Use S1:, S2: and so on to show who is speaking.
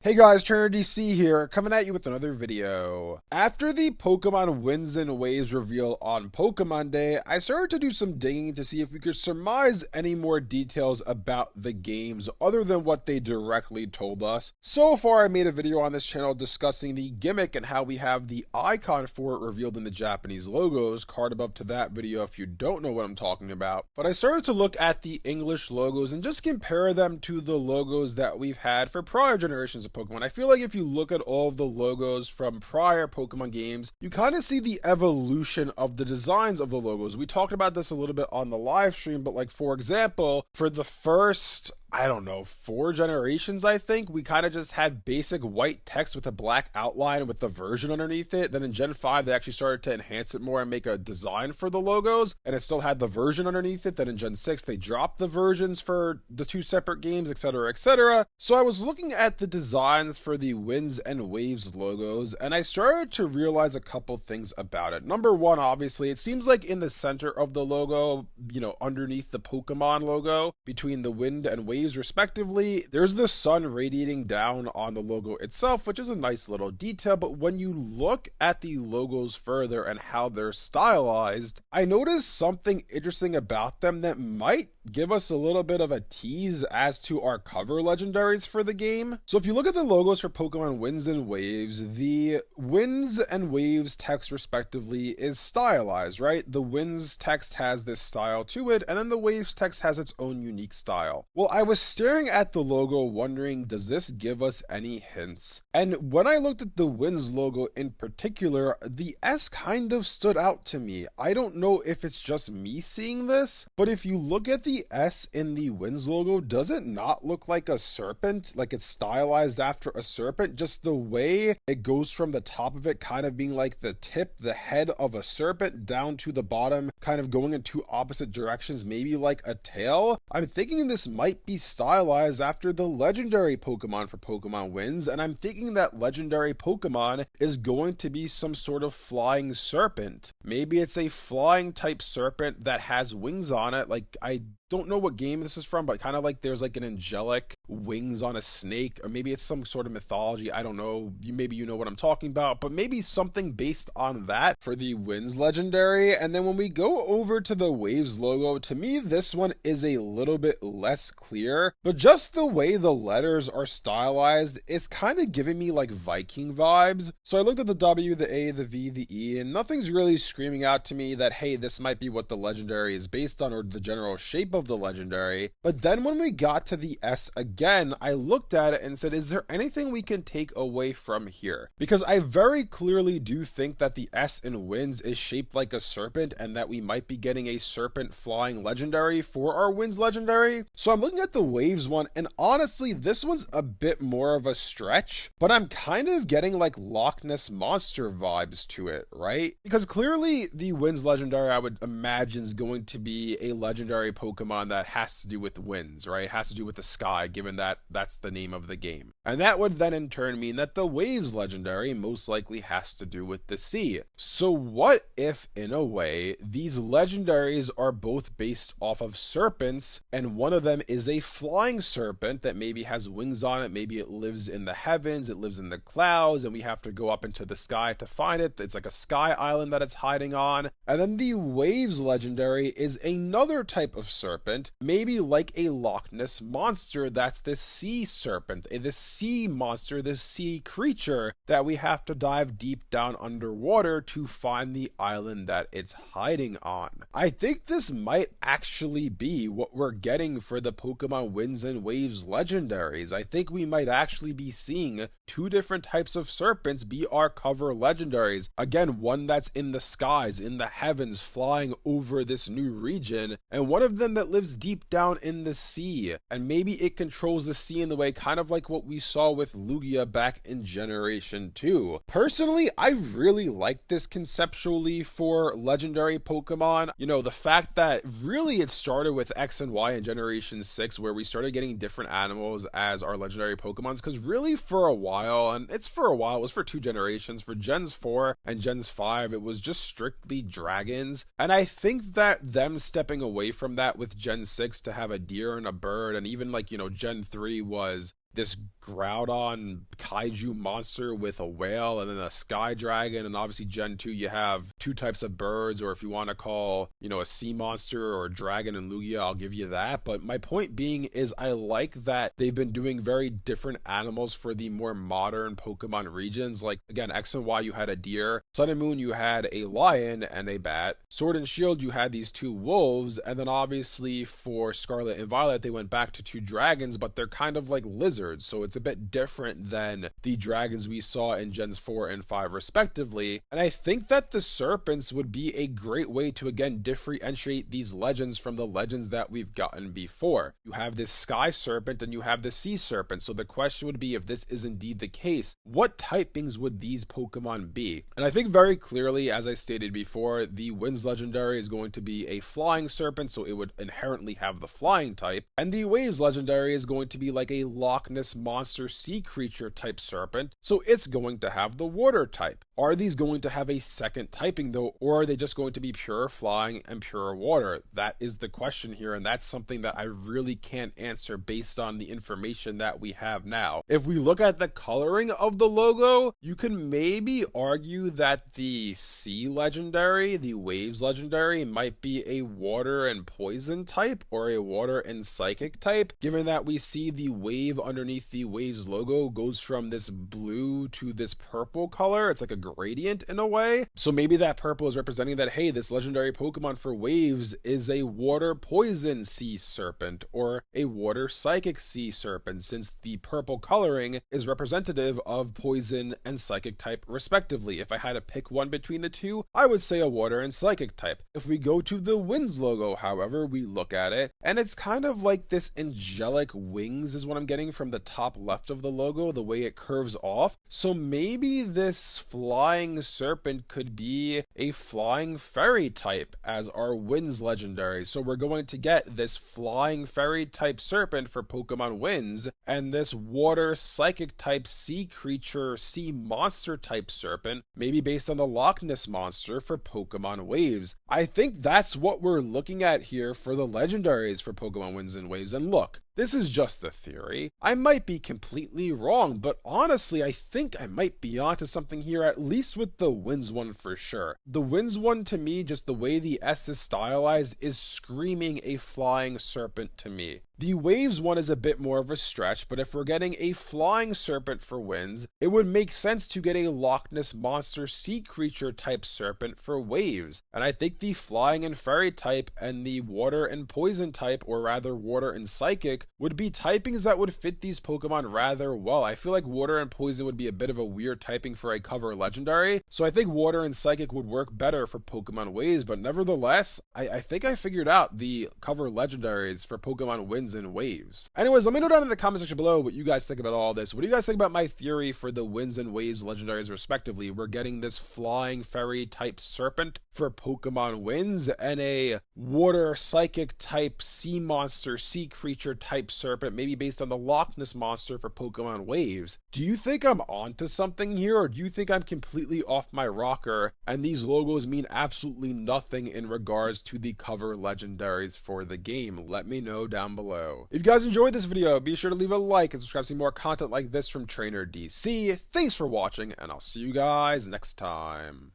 S1: Hey guys, Trainer DC here, coming at you with another video. After the Pokemon Winds and Waves reveal on Pokemon Day, I started to do some digging to see if we could surmise any more details about the games other than what they directly told us. So far, I made a video on this channel discussing the gimmick and how we have the icon for it revealed in the Japanese logos, card above to that video if you don't know what I'm talking about. But I started to look at the English logos and just compare them to the logos that we've had for prior generations of Pokemon. I feel like if you look at all of the logos from prior Pokemon games, you kind of see the evolution of the designs of the logos. We talked about this a little bit on the live stream, but like for example, for the first 4 generations, I think, we kind of just had basic white text with a black outline with the version underneath it. Then in Gen 5, they actually started to enhance it more and make a design for the logos, and it still had the version underneath it. Then in Gen 6, they dropped the versions for the 2 separate games, etc., etc. So I was looking at the designs for the Winds and Waves logos, and I started to realize a couple things about it. Number one, obviously, it seems like in the center of the logo, underneath the Pokemon logo, between the Wind and Waves respectively, there's the sun radiating down on the logo itself, which is a nice little detail. But when you look at the logos further and how they're stylized, I noticed something interesting about them that might give us a little bit of a tease as to our cover legendaries for the game. So if you look at the logos for Pokemon Winds and Waves, the Winds and Waves text respectively is stylized, right? The Winds text has this style to it, and then the Waves text has its own unique style. Well, I was staring at the logo wondering, does this give us any hints? And when I looked at the Winds logo in particular, the S kind of stood out to me. I don't know if it's just me seeing this, but if you look at the S in the Winds logo, does it not look like a serpent? Like it's stylized after a serpent? Just the way it goes from the top of it kind of being like the tip, the head of a serpent, down to the bottom, kind of going in 2 opposite directions, maybe like a tail. I'm thinking this might be stylized after the legendary Pokemon for Pokemon Winds, and I'm thinking that legendary Pokemon is going to be some sort of flying serpent. Maybe it's a flying type serpent that has wings on it. Like, I don't know what game this is from, but kind of like there's like an angelic wings on a snake, or maybe it's some sort of mythology. I don't know. Maybe you know what I'm talking about, but maybe something based on that for the Winds legendary. And then when we go over to the Waves logo, to me, this one is a little bit less clear, but just the way the letters are stylized, it's kind of giving me like Viking vibes. So I looked at the W, the A, the V, the E, and nothing's really screaming out to me that, hey, this might be what the legendary is based on or the general shape of the legendary. But then when we got to the S again, I looked at it and said, is there anything we can take away from here? Because I very clearly do think that the S in Winds is shaped like a serpent and that we might be getting a serpent flying legendary for our Winds legendary. So I'm looking at the Waves one, and honestly, this one's a bit more of a stretch, but I'm kind of getting like Loch Ness Monster vibes to it, right? Because clearly the Winds legendary, I would imagine, is going to be a legendary Pokemon that has to do with winds, right? It has to do with the sky, given that that's the name of the game. And that would then in turn mean that the Waves legendary most likely has to do with the sea. So what if, in a way, these legendaries are both based off of serpents, and one of them is a flying serpent that maybe has wings on it, maybe it lives in the heavens, it lives in the clouds, and we have to go up into the sky to find it. It's like a sky island that it's hiding on. And then the Waves legendary is another type of serpent, maybe like a Loch Ness monster that's this sea serpent, this sea monster, this sea creature that we have to dive deep down underwater to find the island that it's hiding on. I think this might actually be what we're getting for the Pokemon Winds and Waves legendaries. I think we might actually be seeing 2 different types of serpents be our cover legendaries. Again, one that's in the skies, in the heavens, flying over this new region, and one of them that lives deep down in the sea, and maybe it controls the sea in the way kind of like what we saw with Lugia back in Generation 2. Personally, I really like this conceptually for legendary Pokemon. The fact that really it started with X and Y in Generation 6, where we started getting different animals as our legendary Pokemons, because really for a while, and it was for 2 generations, for Gens 4 and Gens 5, it was just strictly dragons, and I think that them stepping away from that with Gen 6 to have a deer and a bird, and even like, Gen 3 was this Groudon kaiju monster with a whale and then a sky dragon, and obviously Gen 2 you have two types of birds, or if you want to call, a sea monster or a dragon and Lugia, I'll give you that. But my point being is I like that they've been doing very different animals for the more modern Pokemon regions. Like again, X and Y you had a deer, Sun and Moon you had a lion and a bat, Sword and Shield you had these two wolves, and then obviously for Scarlet and Violet they went back to two dragons, but they're kind of like lizards, so it's a bit different than the dragons we saw in Gens 4 and 5 respectively. And I think that the serpents would be a great way to again differentiate these legends from the legends that we've gotten before. You have this sky serpent and you have the sea serpent, so the question would be, if this is indeed the case, what typings would these Pokemon be? And I think very clearly, as I stated before, the Winds legendary is going to be a flying serpent, so it would inherently have the flying type, and the Waves legendary is going to be like a Loch Ness monster sea creature type serpent, so it's going to have the water type. Are these going to have a second typing though, or are they just going to be pure flying and pure water? That is the question here, and that's something that I really can't answer based on the information that we have now. If we look at the coloring of the logo, you can maybe argue that the Sea legendary, the Waves legendary, might be a water and poison type, or a water and psychic type, given that we see the wave underneath the Waves logo goes from this blue to this purple color. It's like a gradient in a way. So maybe that purple is representing that, hey, this legendary Pokemon for Waves is a water poison sea serpent or a water psychic sea serpent, since the purple coloring is representative of poison and psychic type respectively. If I had to pick one between the two, I would say a water and psychic type. If we go to the Winds logo, however, we look at it and it's kind of like this angelic wings is what I'm getting from the top left of the logo, the way it curves off. So maybe this flying serpent could be a flying fairy type as our Winds legendary. So we're going to get this flying fairy type serpent for Pokemon Winds, and this water psychic type sea creature, sea monster type serpent, maybe based on the Loch Ness monster for Pokemon Waves. I think that's what we're looking at here for the legendaries for Pokemon Winds and Waves. And look, this is just a theory. I might be completely wrong, but honestly, I think I might be onto something here, at least with the Winds one for sure. The Winds one, to me, just the way the S is stylized, is screaming a flying serpent to me. The Waves one is a bit more of a stretch, but if we're getting a flying serpent for Winds, it would make sense to get a Loch Ness monster sea creature type serpent for Waves. And I think the flying and fairy type and the water and poison type, or rather water and psychic, would be typings that would fit these Pokemon rather well. I feel like water and poison would be a bit of a weird typing for a cover legendary, so I think water and psychic would work better for Pokemon Waves, but nevertheless, I think I figured out the cover legendaries for Pokemon Winds and Waves. Anyways, let me know down in the comment section below what you guys think about all this. What do you guys think about my theory for the Winds and Waves legendaries respectively? We're getting this flying fairy type serpent for Pokemon Winds and a water psychic type sea monster, sea creature type serpent, maybe based on the Loch Ness monster for Pokemon Waves. Do you think I'm onto something here, or do you think I'm completely off my rocker and these logos mean absolutely nothing in regards to the cover legendaries for the game? Let me know down below. If you guys enjoyed this video, be sure to leave a like and subscribe to see more content like this from Trainer DC. Thanks for watching, and I'll see you guys next time.